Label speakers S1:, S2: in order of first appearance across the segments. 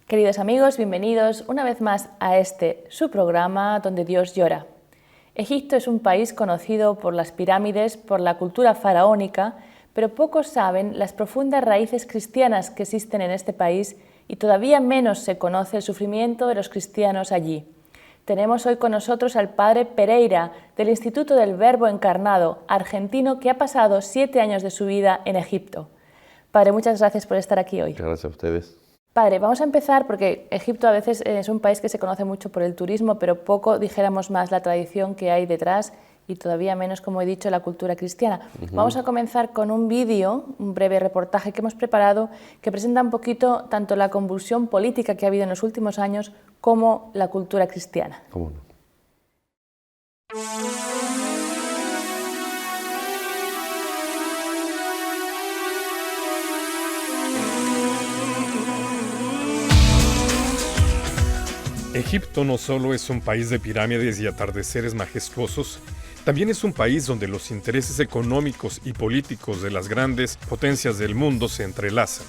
S1: Queridos amigos, bienvenidos una vez más a su programa donde Dios llora. Egipto es un país conocido por las pirámides, por la cultura faraónica, pero pocos saben las profundas raíces cristianas que existen en este país y todavía menos se conoce el sufrimiento de los cristianos allí. Tenemos hoy con nosotros al padre Pereira del Instituto del Verbo Encarnado, argentino que ha pasado 7 años de su vida en Egipto. Padre, muchas gracias por estar aquí hoy.
S2: Gracias a ustedes.
S1: Padre, vamos a empezar porque Egipto a veces es un país que se conoce mucho por el turismo, pero poco, dijéramos más, la tradición que hay detrás y todavía menos, como he dicho, la cultura cristiana. Vamos a comenzar con un vídeo, un breve reportaje que hemos preparado que presenta un poquito tanto la convulsión política que ha habido en los últimos años como la cultura cristiana.
S2: ¿Cómo no?
S3: Egipto no solo es un país de pirámides y atardeceres majestuosos, también es un país donde los intereses económicos y políticos de las grandes potencias del mundo se entrelazan.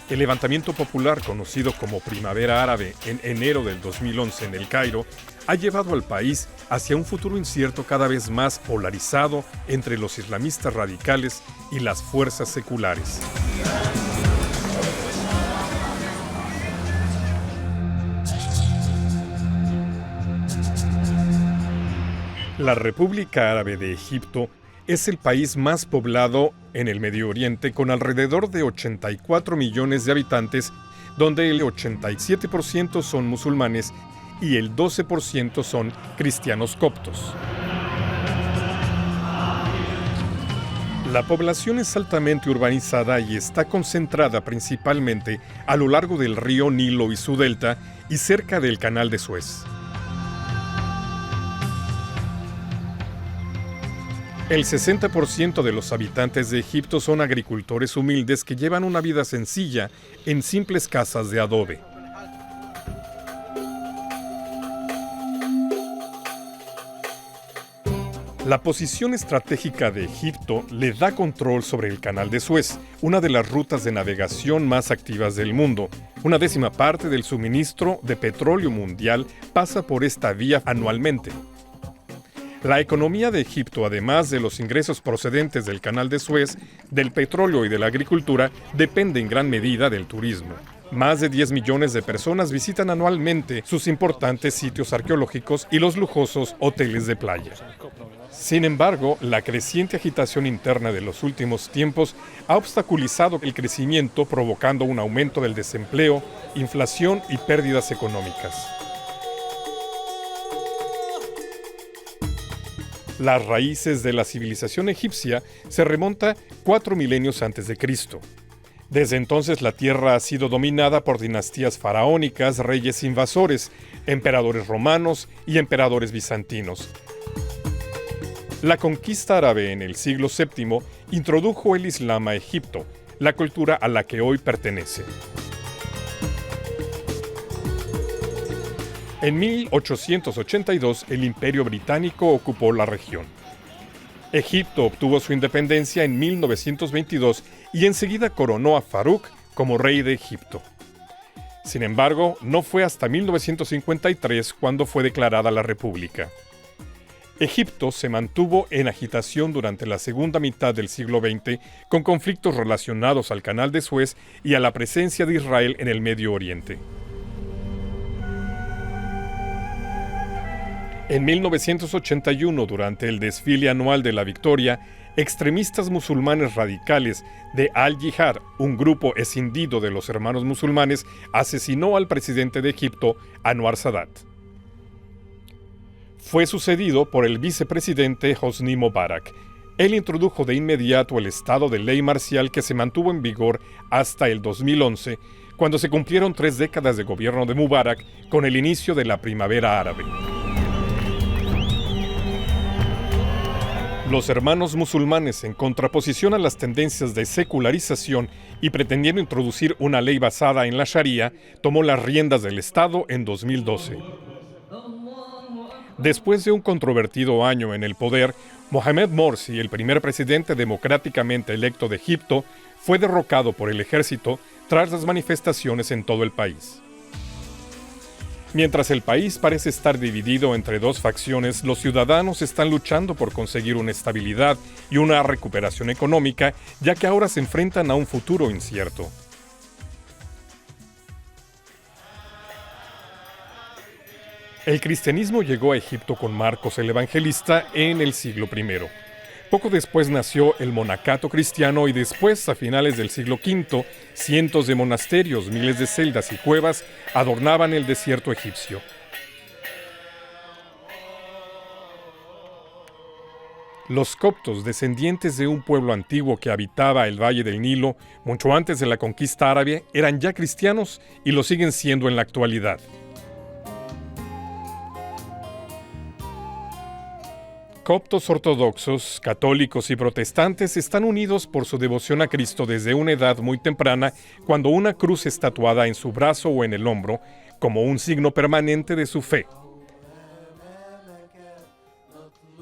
S3: El levantamiento popular, conocido como Primavera Árabe en enero del 2011 en El Cairo, ha llevado al país hacia un futuro incierto cada vez más polarizado entre los islamistas radicales y las fuerzas seculares. La República Árabe de Egipto es el país más poblado en el Medio Oriente, con alrededor de 84 millones de habitantes, donde el 87% son musulmanes y el 12% son cristianos coptos. La población es altamente urbanizada y está concentrada principalmente a lo largo del río Nilo y su delta y cerca del Canal de Suez. El 60% de los habitantes de Egipto son agricultores humildes que llevan una vida sencilla en simples casas de adobe. La posición estratégica de Egipto le da control sobre el Canal de Suez, una de las rutas de navegación más activas del mundo. Una 10ª parte del suministro de petróleo mundial pasa por esta vía anualmente. La economía de Egipto, además de los ingresos procedentes del Canal de Suez, del petróleo y de la agricultura, depende en gran medida del turismo. Más de 10 millones de personas visitan anualmente sus importantes sitios arqueológicos y los lujosos hoteles de playa. Sin embargo, la creciente agitación interna de los últimos tiempos ha obstaculizado el crecimiento, provocando un aumento del desempleo, inflación y pérdidas económicas. Las raíces de la civilización egipcia se remontan 4 milenios antes de Cristo. Desde entonces la tierra ha sido dominada por dinastías faraónicas, reyes invasores, emperadores romanos y emperadores bizantinos. La conquista árabe en el siglo VII introdujo el Islam a Egipto, la cultura a la que hoy pertenece. En 1882, el Imperio Británico ocupó la región. Egipto obtuvo su independencia en 1922 y enseguida coronó a Farouk como rey de Egipto. Sin embargo, no fue hasta 1953 cuando fue declarada la República. Egipto se mantuvo en agitación durante la segunda mitad del siglo XX con conflictos relacionados al Canal de Suez y a la presencia de Israel en el Medio Oriente. En 1981, durante el desfile anual de la Victoria, extremistas musulmanes radicales de Al-Jihad, un grupo escindido de los hermanos musulmanes, asesinó al presidente de Egipto, Anwar Sadat. Fue sucedido por el vicepresidente Hosni Mubarak. Él introdujo de inmediato el estado de ley marcial que se mantuvo en vigor hasta el 2011, cuando se cumplieron 3 décadas de gobierno de Mubarak con el inicio de la primavera árabe. Los hermanos musulmanes, en contraposición a las tendencias de secularización y pretendiendo introducir una ley basada en la Sharia, tomó las riendas del Estado en 2012. Después de un controvertido año en el poder, Mohamed Morsi, el primer presidente democráticamente electo de Egipto, fue derrocado por el ejército tras las manifestaciones en todo el país. Mientras el país parece estar dividido entre 2 facciones, los ciudadanos están luchando por conseguir una estabilidad y una recuperación económica, ya que ahora se enfrentan a un futuro incierto. El cristianismo llegó a Egipto con Marcos el Evangelista en el siglo I. Poco después nació el monacato cristiano y después, a finales del siglo V, cientos de monasterios, miles de celdas y cuevas adornaban el desierto egipcio. Los coptos, descendientes de un pueblo antiguo que habitaba el valle del Nilo mucho antes de la conquista árabe, eran ya cristianos y lo siguen siendo en la actualidad. Coptos ortodoxos, católicos y protestantes están unidos por su devoción a Cristo desde una edad muy temprana, cuando una cruz es tatuada en su brazo o en el hombro, como un signo permanente de su fe.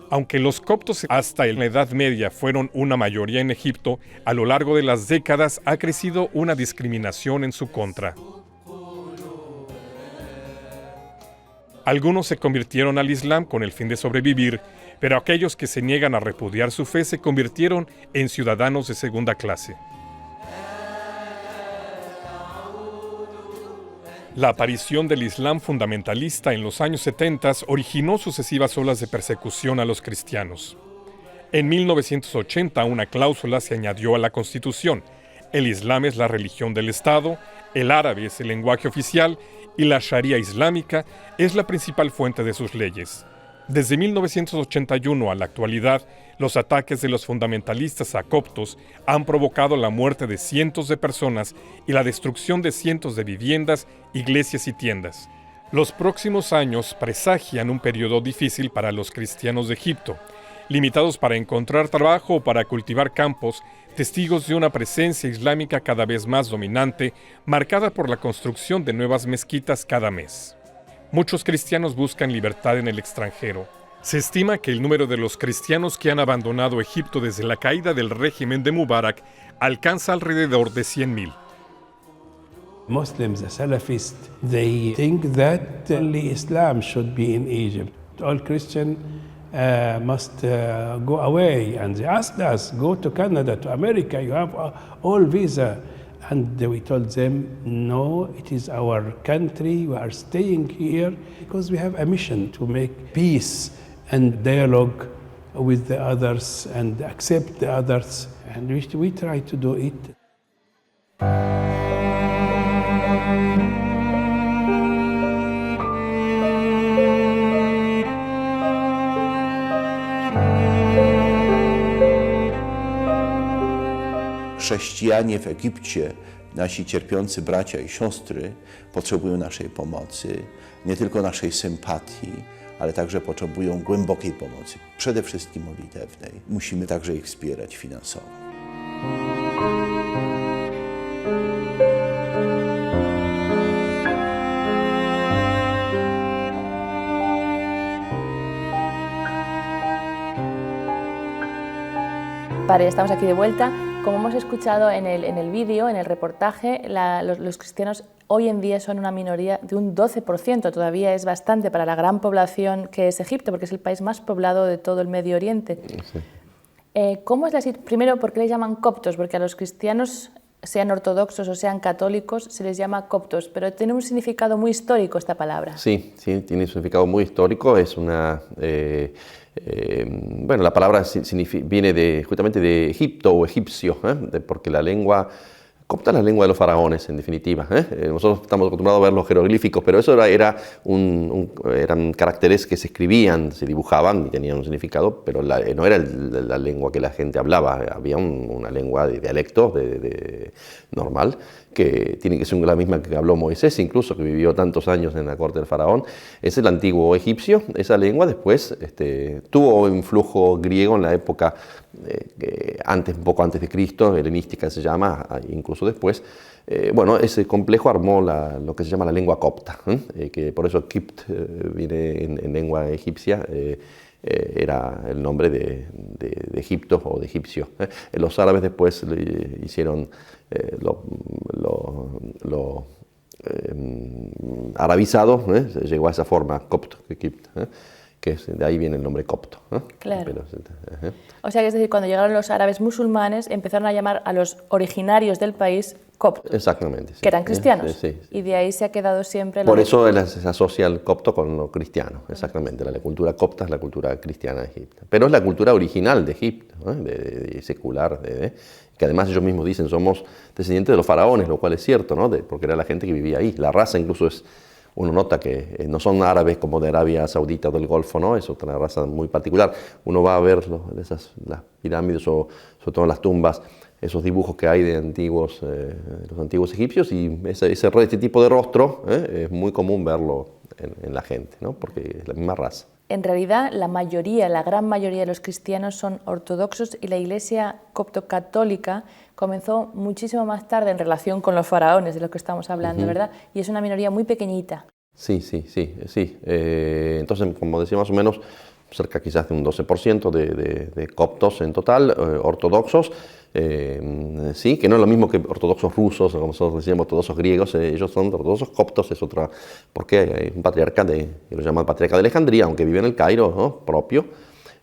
S3: Aunque los coptos hasta la Edad Media fueron una mayoría en Egipto, a lo largo de las décadas ha crecido una discriminación en su contra. Algunos se convirtieron al Islam con el fin de sobrevivir, pero aquellos que se niegan a repudiar su fe se convirtieron en ciudadanos de segunda clase. La aparición del Islam fundamentalista en los años 70 originó sucesivas olas de persecución a los cristianos. En 1980 una cláusula se añadió a la Constitución: el Islam es la religión del Estado, el árabe es el lenguaje oficial y la Sharia islámica es la principal fuente de sus leyes. Desde 1981 a la actualidad, los ataques de los fundamentalistas a coptos han provocado la muerte de cientos de personas y la destrucción de cientos de viviendas, iglesias y tiendas. Los próximos años presagian un periodo difícil para los cristianos de Egipto, limitados para encontrar trabajo o para cultivar campos, testigos de una presencia islámica cada vez más dominante, marcada por la construcción de nuevas mezquitas cada mes. Muchos cristianos buscan libertad en el extranjero. Se estima que el número de los cristianos que han abandonado Egipto desde la caída del régimen de Mubarak alcanza alrededor de 100,000.
S2: Muslims, the Salafists, they think that only Islam should be in Egypt. All Christians must go away, and they asked us, go to Canada, to America, you have all visa. And we told them, no, it is our country, we are staying here because we have a mission to make peace and dialogue with the others and accept the others, and we try to do it.
S4: Chrześcijanie w Egipcie, nasi cierpiący bracia i siostry potrzebują naszej pomocy, nie tylko naszej sympatii, ale także potrzebują głębokiej pomocy, przede wszystkim modlitewnej. Musimy także ich wspierać finansowo.
S1: Padre, estamos aquí de vuelta. Como hemos escuchado en el vídeo, en el reportaje, los cristianos hoy en día son una minoría de un 12%. Todavía es bastante para la gran población que es Egipto, porque es el país más poblado de todo el Medio Oriente. Sí. ¿Cómo es la situación? Primero, ¿por qué les llaman coptos? Porque a los cristianos, sean ortodoxos o sean católicos, se les llama coptos, pero tiene un significado muy histórico esta palabra.
S5: Sí, tiene un significado muy histórico. Es una... bueno, la palabra viene justamente de Egipto o egipcio, porque la lengua Copta es la lengua de los faraones, en definitiva. Nosotros estamos acostumbrados a ver los jeroglíficos, pero eso eran caracteres que se escribían, se dibujaban y tenían un significado, pero no era la lengua que la gente hablaba. Había una lengua de dialecto normal, que tiene que ser la misma que habló Moisés, incluso, que vivió tantos años en la corte del faraón. Es el antiguo egipcio. Esa lengua después tuvo influjo griego en la época un poco antes de Cristo, helenística se llama, incluso después. Bueno, ese complejo armó lo que se llama la lengua copta, que por eso Kipt viene en lengua egipcia, era el nombre de Egipto o de egipcio. Los árabes después hicieron lo arabizado, llegó a esa forma, copto, Kipt, que de ahí viene el nombre copto.
S1: Claro.
S5: Pero,
S1: O sea, que es decir, cuando llegaron los árabes musulmanes, empezaron a llamar a los originarios del país coptos,
S5: exactamente, sí.
S1: que eran cristianos.
S5: Sí.
S1: Y de ahí se ha quedado siempre...
S5: Por eso se asocia el copto con lo cristiano, exactamente. La cultura copta es la cultura cristiana de Egipto. Pero es la cultura original de Egipto, secular, que además ellos mismos dicen somos descendientes de los faraones, lo cual es cierto, ¿no? Porque era la gente que vivía ahí. La raza incluso uno nota que no son árabes como de Arabia Saudita o del Golfo, ¿no? Es otra raza muy particular. Uno va a ver las pirámides o sobre todo en las tumbas, esos dibujos que hay de los antiguos egipcios, y este tipo de rostro es muy común verlo en la gente, ¿no? Porque es la misma raza.
S1: En realidad, la gran mayoría de los cristianos son ortodoxos, y la Iglesia copto-católica comenzó muchísimo más tarde en relación con los faraones, de lo que estamos hablando, ¿verdad? Y es una minoría muy pequeñita. Sí.
S5: Entonces, como decía, más o menos, cerca quizás de un 12% de coptos en total, ortodoxos. Sí, que no es lo mismo que ortodoxos rusos, como nosotros decíamos, ortodoxos griegos. Ellos son ortodoxos coptos, es otra, porque hay un patriarca que lo llaman patriarca de Alejandría, aunque vive en el Cairo, ¿no? Propio,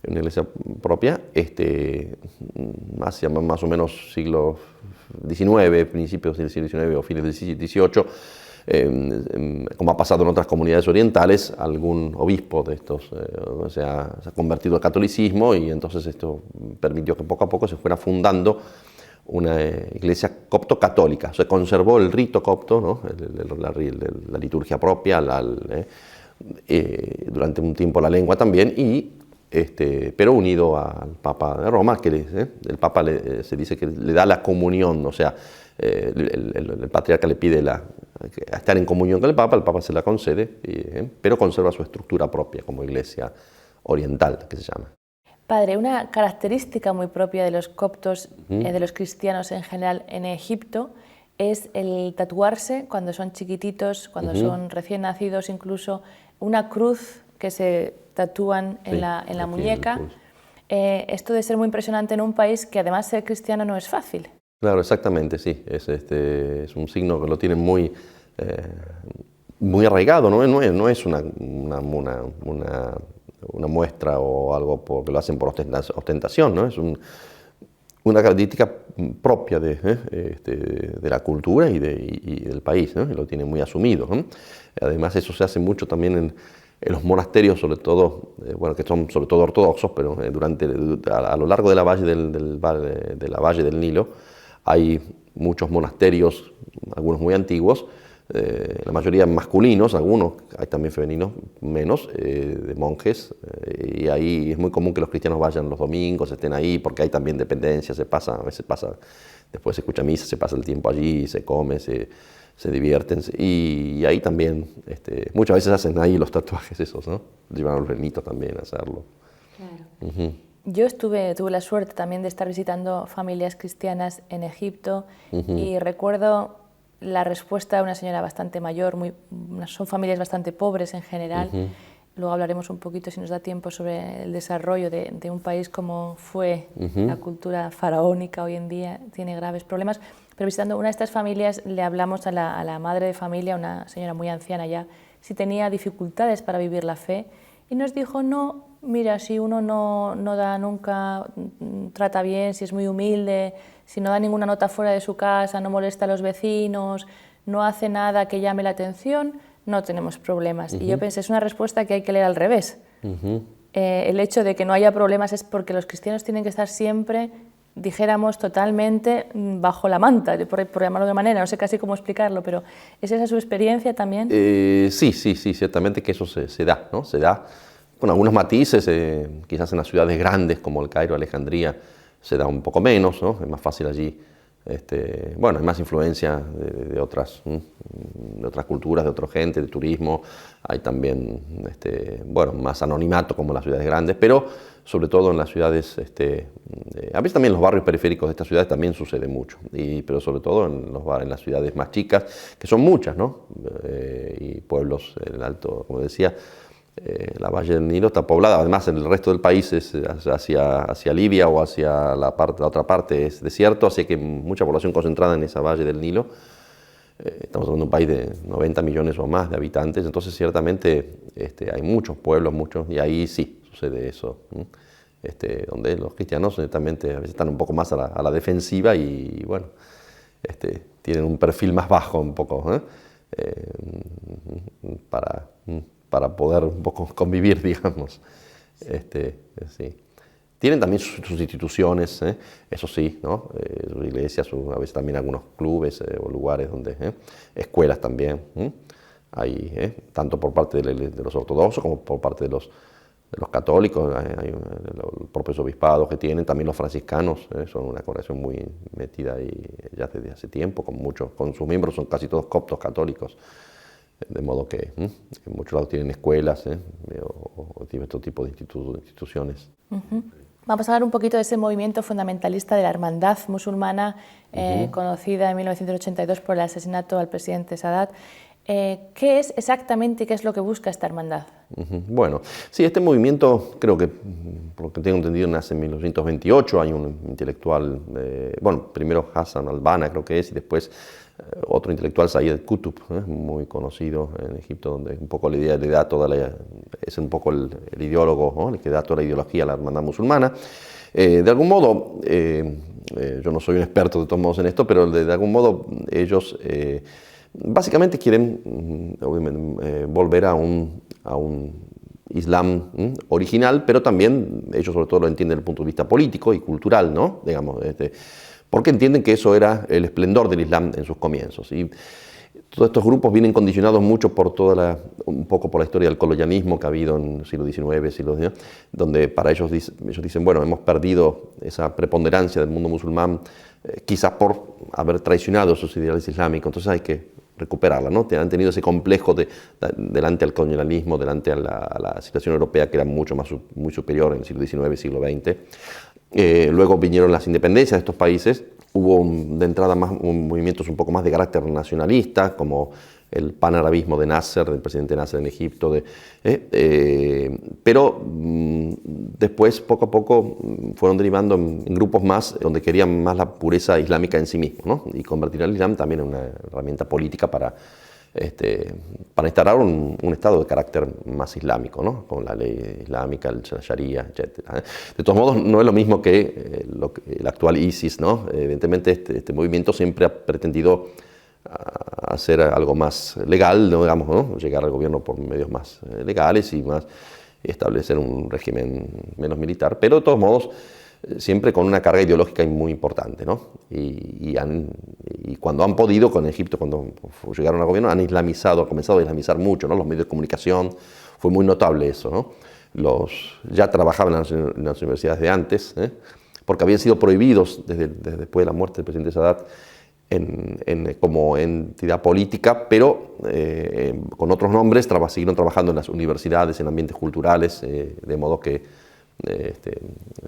S5: en una iglesia propia, hacia más o menos siglo XIX, principios del siglo XIX o fines del XVIII, como ha pasado en otras comunidades orientales, algún obispo de estos se ha convertido al catolicismo, y entonces esto permitió que poco a poco se fuera fundando una iglesia copto-católica. Se conservó el rito copto, ¿no? la liturgia propia, durante un tiempo la lengua también, pero unido al Papa de Roma, que el Papa se dice que le da la comunión, o sea, el patriarca le pide estar en comunión con el Papa se la concede, pero conserva su estructura propia como iglesia oriental, que se llama.
S1: Padre, una característica muy propia de los coptos, de los cristianos en general en Egipto, es el tatuarse cuando son chiquititos, cuando son recién nacidos, incluso una cruz que se tatúan en la muñeca. Esto debe ser muy impresionante en un país que además ser cristiano no es fácil.
S5: Claro, exactamente, sí. Es un signo que lo tienen muy arraigado, no es una muestra o algo porque lo hacen por ostentación, ¿no? Es una característica propia de la cultura y del país, ¿no? Y lo tienen muy asumido, ¿no? Además, eso se hace mucho también en los monasterios, sobre todo, que son sobre todo ortodoxos, pero a lo largo de la valle del Nilo hay muchos monasterios, algunos muy antiguos, la mayoría masculinos, algunos, hay también femeninos, menos, de monjes, y ahí es muy común que los cristianos vayan los domingos, estén ahí, porque hay también dependencia, a veces pasa, después se escucha misa, se pasa el tiempo allí, se come, se divierten, y ahí también, muchas veces hacen ahí los tatuajes esos, ¿no? Llevan a los renitos también a hacerlo.
S1: Claro. Yo tuve la suerte también de estar visitando familias cristianas en Egipto, y recuerdo la respuesta de una señora bastante mayor, son familias bastante pobres en general. Luego hablaremos un poquito, si nos da tiempo, sobre el desarrollo de un país como fue la cultura faraónica hoy en día, tiene graves problemas. Pero visitando una de estas familias le hablamos a la madre de familia, una señora muy anciana ya, si tenía dificultades para vivir la fe, y nos dijo, no, mira, si uno no da nunca, trata bien, si es muy humilde, si no da ninguna nota fuera de su casa, no molesta a los vecinos, no hace nada que llame la atención, no tenemos problemas. Y yo pensé, es una respuesta que hay que leer al revés. El hecho de que no haya problemas es porque los cristianos tienen que estar siempre dijéramos, totalmente bajo la manta, por llamarlo de manera, no sé casi cómo explicarlo, pero ¿es esa su experiencia también?
S5: Sí, ciertamente que eso se da, ¿no? Se da con algunos matices, quizás en las ciudades grandes como el Cairo, Alejandría, se da un poco menos, ¿no? Es más fácil allí. Bueno, hay más influencia de otras culturas, de otra gente, de turismo, hay también bueno, más anonimato como en las ciudades grandes, pero sobre todo en las ciudades, a veces también en los barrios periféricos de estas ciudades también sucede mucho, pero sobre todo en las ciudades más chicas, que son muchas, ¿no? Y pueblos en el Alto, como decía, la Valle del Nilo está poblada, además en el resto del país es hacia Libia o hacia la otra parte es desierto, así que mucha población concentrada en esa Valle del Nilo. Estamos hablando de un país de 90 millones o más de habitantes, entonces ciertamente hay muchos pueblos, y ahí sí sucede eso, donde los cristianos netamente a veces están un poco más a la defensiva y bueno, tienen un perfil más bajo un poco, para poder un poco convivir, digamos. Sí. Tienen también sus instituciones, eso sí, ¿no? Sus iglesias, a veces también algunos clubes o lugares donde, escuelas también, hay, tanto por parte de los ortodoxos como por parte de los católicos, hay los propios obispados que tienen, también los franciscanos, son una congregación muy metida ahí ya desde hace tiempo, con sus miembros son casi todos coptos católicos. De modo que en muchos lados tienen escuelas o tienen otro tipo de instituciones.
S1: Vamos a hablar un poquito de ese movimiento fundamentalista de la hermandad musulmana conocida en 1982 por el asesinato al presidente Sadat. ¿Qué es exactamente, qué es lo que busca esta hermandad?
S5: Bueno, sí, este movimiento creo que, por lo que tengo entendido, nace en 1928. Hay un intelectual, bueno, primero Hassan al-Banna creo que es, y después otro intelectual, Sayyid Qutb, muy conocido en Egipto, donde un poco le da es un poco el ideólogo, ¿no? El que da toda la ideología a la hermandad musulmana. De algún modo, yo no soy un experto de todos modos en esto, pero de algún modo ellos básicamente quieren volver a un Islam original, pero también ellos sobre todo lo entienden desde el punto de vista político y cultural, ¿no? Digamos, porque entienden que eso era el esplendor del Islam en sus comienzos. Y todos estos grupos vienen condicionados mucho por un poco por la historia del colonialismo que ha habido en el siglo XIX, siglo XIX, donde para ellos dicen, bueno, hemos perdido esa preponderancia del mundo musulmán, quizás por haber traicionado sus ideales islámicos, entonces hay que recuperarla, ¿no? Han tenido ese complejo delante al colonialismo, delante a la situación europea que era muy superior en el siglo XIX, siglo XX. Luego vinieron las independencias de estos países, hubo de entrada movimientos un poco más de carácter nacionalista, como el panarabismo de Nasser, del presidente Nasser en Egipto, pero después poco a poco fueron derivando en grupos más donde querían más la pureza islámica en sí mismo, ¿no? Y convertir al Islam también en una herramienta política para instaurar un Estado de carácter más islámico, ¿no? Con la ley islámica, el Sharia, etc. De todos modos, no es lo mismo que el actual ISIS, ¿no? Evidentemente este movimiento siempre ha pretendido hacer algo más legal, ¿no? Digamos, ¿no? Llegar al gobierno por medios más legales y establecer un régimen menos militar, pero de todos modos siempre con una carga ideológica muy importante, ¿no? Y cuando han podido, con Egipto, cuando llegaron al gobierno, han comenzado a islamizar mucho, ¿no? Los medios de comunicación, fue muy notable eso, ¿no? Ya trabajaban en las universidades de antes, porque habían sido prohibidos desde después de la muerte del presidente Sadat como entidad política, pero con otros nombres siguieron trabajando en las universidades, en ambientes culturales, de modo que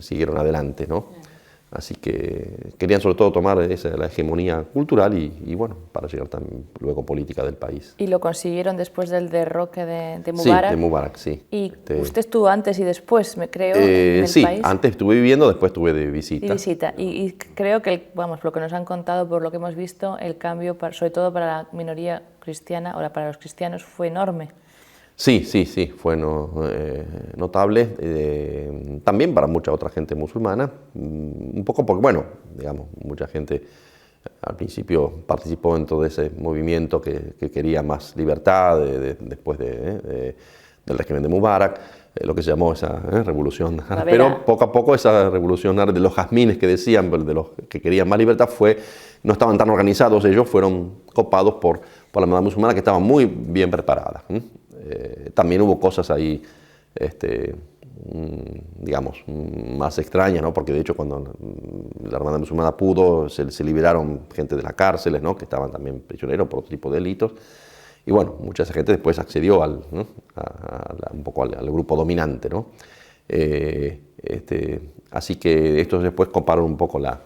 S5: siguieron adelante, ¿no? Así que querían sobre todo tomar la hegemonía cultural y bueno, para llegar también luego política del país.
S1: ¿Y lo consiguieron después del derroque de Mubarak?
S5: Sí, de Mubarak, sí.
S1: ¿Y usted estuvo antes y después, me creo, en el
S5: sí,
S1: país? Sí,
S5: antes estuve viviendo, después estuve de visita.
S1: Y creo que, vamos, lo que nos han contado, por lo que hemos visto, el cambio, sobre todo para la minoría cristiana, o para los cristianos, fue enorme.
S5: Sí, fue notable, también para mucha otra gente musulmana, un poco porque, bueno, digamos, mucha gente al principio participó en todo ese movimiento que quería más libertad después de del régimen de Mubarak, lo que se llamó esa revolución árabe.
S1: Vera.
S5: Pero poco a poco esa revolución árabe de los jazmines que decían, de los que querían más libertad, no estaban tan organizados, ellos fueron copados por la hermandad musulmana, que estaba muy bien preparada. También hubo cosas ahí, digamos, más extrañas, ¿no? Porque de hecho cuando la hermandad musulmana pudo, se liberaron gente de las cárceles, ¿no? Que estaban también prisioneros por otro tipo de delitos. Y bueno, mucha esa gente después accedió un poco al grupo dominante, ¿no? Así que estos después coparon un poco la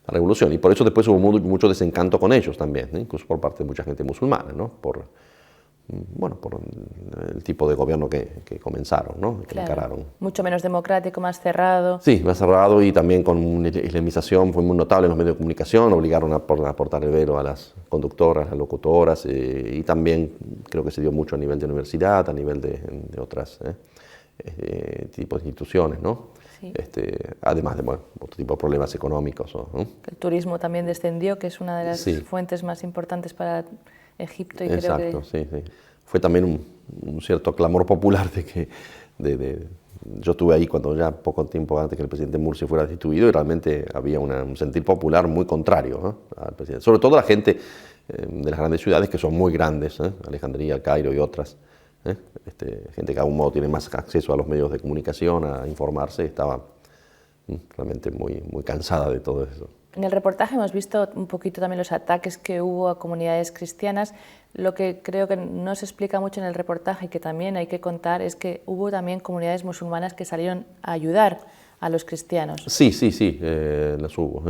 S5: revolución, y por eso después hubo mucho desencanto con ellos también, ¿no? Incluso por parte de mucha gente musulmana, ¿no? Por el tipo de gobierno que comenzaron, ¿no? Que encararon.
S1: Mucho menos democrático, más cerrado.
S5: Sí, más cerrado, y también con una islamización fue muy notable en los medios de comunicación, obligaron a aportar el velo a las conductoras, a las locutoras, y también creo que se dio mucho a nivel de universidad, a nivel de otras tipos de instituciones, ¿no?
S1: Sí.
S5: Además de otro tipo de problemas económicos. ¿No?
S1: El turismo también descendió, que es una de las fuentes más importantes para Egipto. Y
S5: Exacto,
S1: creo que...
S5: sí. Fue también un cierto clamor popular yo estuve ahí cuando ya poco tiempo antes que el presidente Mursi fuera destituido, y realmente había un sentir popular muy contrario, ¿no? Al presidente. Sobre todo la gente de las grandes ciudades, que son muy grandes, Alejandría, El Cairo y otras. Gente que de algún modo tiene más acceso a los medios de comunicación, a informarse, estaba realmente muy, muy cansada de todo eso.
S1: En el reportaje hemos visto un poquito también los ataques que hubo a comunidades cristianas. Lo que creo que no se explica mucho en el reportaje y que también hay que contar es que hubo también comunidades musulmanas que salieron a ayudar a los cristianos.
S5: Sí, las hubo.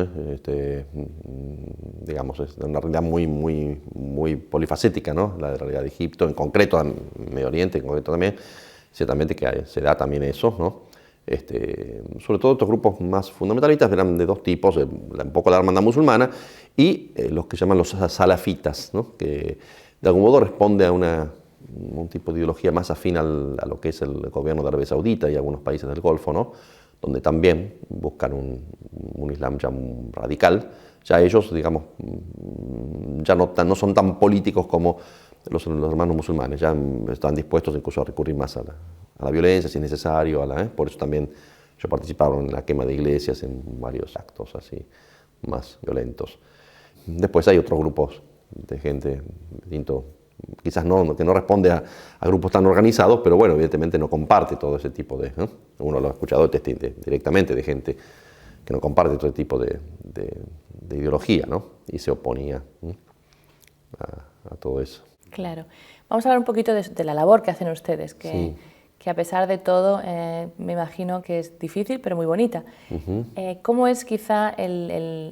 S5: Digamos, es una realidad muy polifacética, ¿no? La realidad de Egipto, en concreto, en Medio Oriente, en concreto también, ciertamente que se da también eso, ¿no? Sobre todo estos grupos más fundamentalistas eran de dos tipos, un poco la hermandad musulmana y los que llaman los salafitas, ¿no? Que de algún modo responde a un tipo de ideología más afín a lo que es el gobierno de Arabia Saudita y algunos países del Golfo, ¿no? Donde también buscan un Islam ya radical. Ya ellos, digamos, ya no son tan políticos como los hermanos musulmanes, ya están dispuestos incluso a recurrir más a la violencia si es necesario, por eso también ellos participaron en la quema de iglesias, en varios actos así más violentos. Después hay otros grupos de gente distinto, quizás que no responde a grupos tan organizados, pero bueno, evidentemente no comparte todo ese tipo de... Uno lo ha escuchado directamente de gente que no comparte todo ese tipo de ideología, ¿no? Y se oponía a todo eso.
S1: Claro. Vamos a hablar un poquito de la labor que hacen ustedes, que a pesar de todo me imagino que es difícil, pero muy bonita. ¿Cómo es quizá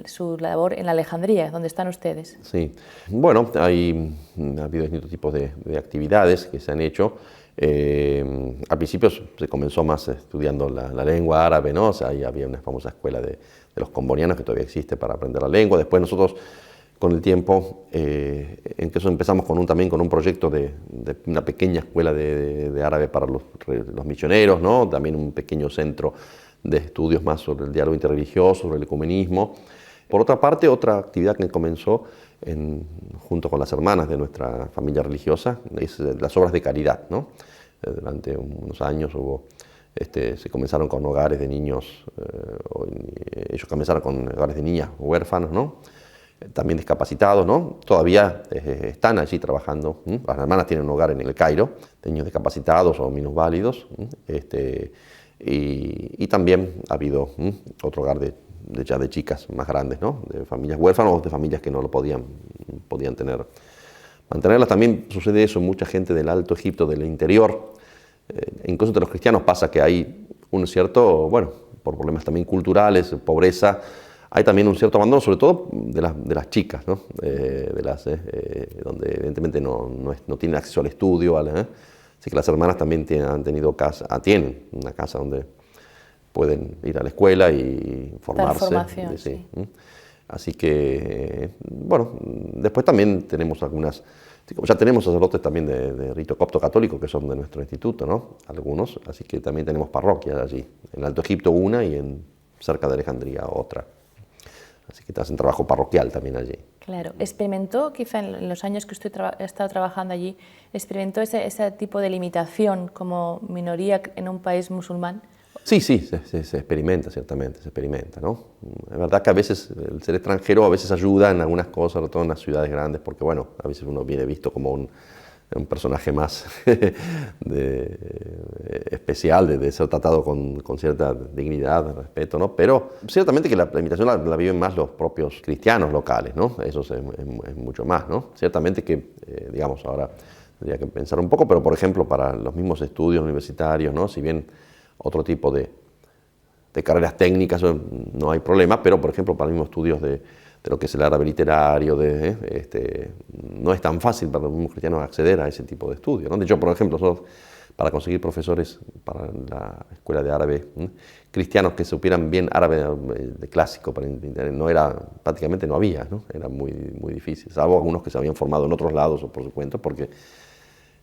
S1: su labor en Alejandría, donde están ustedes?
S5: Sí, bueno, ha habido distintos tipos de actividades que se han hecho. Al principio se comenzó más estudiando la lengua árabe, ¿no? O sea, ahí había una famosa escuela de los combonianos que todavía existe para aprender la lengua. Después nosotros, con el tiempo, empezamos también con un proyecto de una pequeña escuela de árabe para los misioneros, ¿no? También un pequeño centro de estudios más sobre el diálogo interreligioso, sobre el ecumenismo. Por otra parte, otra actividad que comenzó junto con las hermanas de nuestra familia religiosa es las obras de caridad, ¿no? Durante unos años se comenzaron con hogares de niños, ellos comenzaron con hogares de niñas huérfanos, ¿no? También discapacitados, ¿no? Todavía están allí trabajando. Las hermanas tienen un hogar en El Cairo, de niños discapacitados o minusválidos. Y también ha habido otro hogar ya de chicas más grandes, ¿no? De familias huérfanas o de familias que no lo podían mantenerlas. También sucede eso en mucha gente del Alto Egipto, del interior. Incluso entre los cristianos pasa que hay un cierto, bueno, por problemas también culturales, pobreza, hay también un cierto abandono, sobre todo de las chicas, ¿no? Donde evidentemente no tienen acceso al estudio. Así que las hermanas también tienen una casa donde pueden ir a la escuela y formarse.
S1: Formación, sí.
S5: Así que, bueno, después también tenemos ya tenemos sacerdotes también de rito copto católico que son de nuestro instituto, ¿no? Algunos, así que también tenemos parroquias allí. En Alto Egipto una y cerca de Alejandría otra. Así que hacen trabajo parroquial también allí.
S1: Claro. ¿Experimentó, quizá en los años que usted ha estado trabajando allí, experimentó ese tipo de limitación como minoría en un país musulmán?
S5: Sí, se experimenta, ciertamente, se experimenta, ¿no? Es verdad que a veces el ser extranjero a veces ayuda en algunas cosas, sobre todo en las ciudades grandes, porque bueno, a veces uno viene visto como un personaje más especial, de ser tratado con cierta dignidad, respeto, ¿no? Pero ciertamente que la limitación la viven más los propios cristianos locales, ¿no? Eso es mucho más, ¿no? Ciertamente que, digamos, ahora tendría que pensar un poco, pero por ejemplo para los mismos estudios universitarios, ¿no? Si bien otro tipo de carreras técnicas no hay problema, pero por ejemplo para los mismos estudios de lo que es el árabe literario, no es tan fácil para los mismos cristianos acceder a ese tipo de estudios, ¿no? De hecho, por ejemplo, nosotros, para conseguir profesores para la escuela de árabe, cristianos que supieran bien árabe de clásico, prácticamente no había, ¿no? Era muy, muy difícil, salvo algunos que se habían formado en otros lados, por su cuenta, porque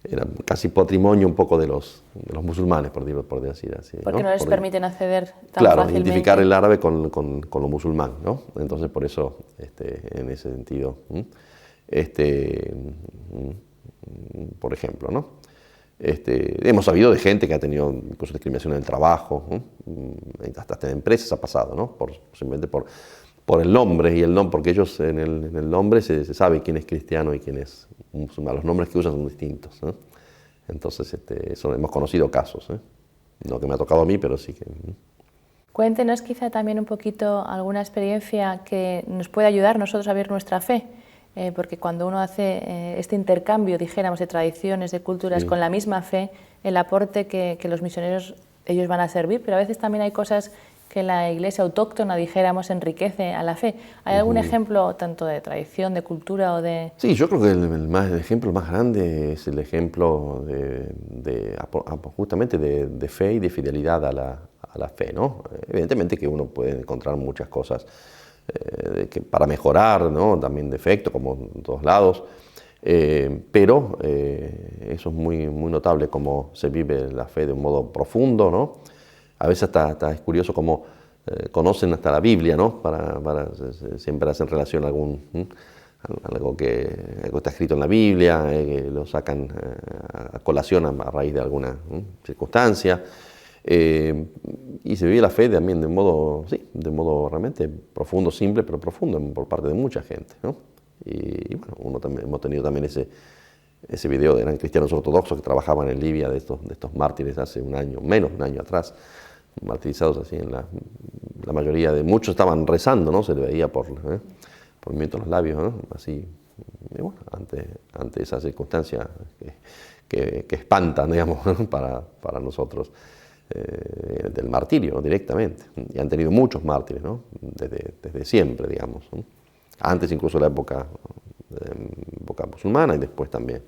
S5: era casi patrimonio un poco de los musulmanes, por decir así.
S1: Porque no les permiten acceder tan
S5: claro,
S1: fácilmente.
S5: identificar el árabe con lo musulmán, ¿no? Entonces, por eso, en ese sentido, por ejemplo, ¿no? Hemos sabido de gente que ha tenido incluso discriminación en el trabajo, hasta en empresas ha pasado, ¿no? Simplemente por el nombre, porque ellos en el nombre se sabe quién es cristiano y quién es musulmán. Los nombres que usan son distintos, ¿no? Entonces, eso hemos conocido casos, no que me ha tocado a mí, pero sí que...
S1: Cuéntenos quizá también un poquito alguna experiencia que nos pueda ayudar nosotros a ver nuestra fe, porque cuando uno hace este intercambio, dijéramos, de tradiciones, de culturas con la misma fe, el aporte que los misioneros ellos van a servir, pero a veces también hay cosas que la iglesia autóctona, dijéramos, enriquece a la fe. ¿Hay algún ejemplo tanto de tradición, de cultura o de...?
S5: Sí, yo creo que el ejemplo más grande es el ejemplo justamente de fe y de fidelidad a la fe, ¿no? Evidentemente que uno puede encontrar muchas cosas para mejorar, ¿no? También defectos, como en todos lados, pero eso es muy, muy notable, cómo se vive la fe de un modo profundo, ¿no? A veces hasta es curioso cómo conocen hasta la Biblia, ¿no? Siempre hacen relación a algo que está escrito en la Biblia, lo sacan a colación a raíz de alguna circunstancia. Y se vive la fe también de modo realmente profundo, simple, pero profundo por parte de mucha gente, ¿no? Y bueno, hemos tenido también ese video eran cristianos ortodoxos que trabajaban en Libia, de estos mártires hace menos de un año atrás, martirizados así la mayoría de muchos estaban rezando, ¿no? Se le veía por movimiento de los labios, ¿no? Así, y bueno, ante esa circunstancia que espantan, digamos, ¿no? para nosotros, del martirio, ¿no? Directamente. Y han tenido muchos mártires, ¿no? Desde siempre, digamos, ¿no? Antes incluso de la época musulmana y después también.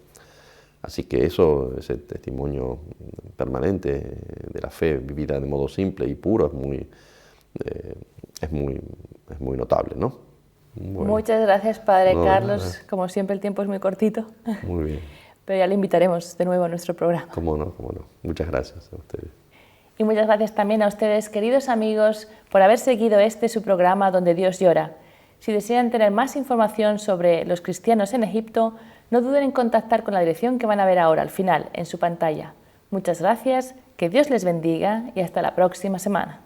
S5: Así que ese testimonio permanente de la fe vivida de modo simple y puro es muy notable, ¿no?
S1: Bueno. Muchas gracias, Padre Carlos. Como siempre, el tiempo es muy cortito.
S5: Muy bien.
S1: Pero ya le invitaremos de nuevo a nuestro programa.
S5: Cómo no. Muchas gracias a ustedes.
S1: Y muchas gracias también a ustedes, queridos amigos, por haber seguido su programa Donde Dios llora. Si desean tener más información sobre los cristianos en Egipto, no duden en contactar con la dirección que van a ver ahora al final en su pantalla. Muchas gracias, que Dios les bendiga y hasta la próxima semana.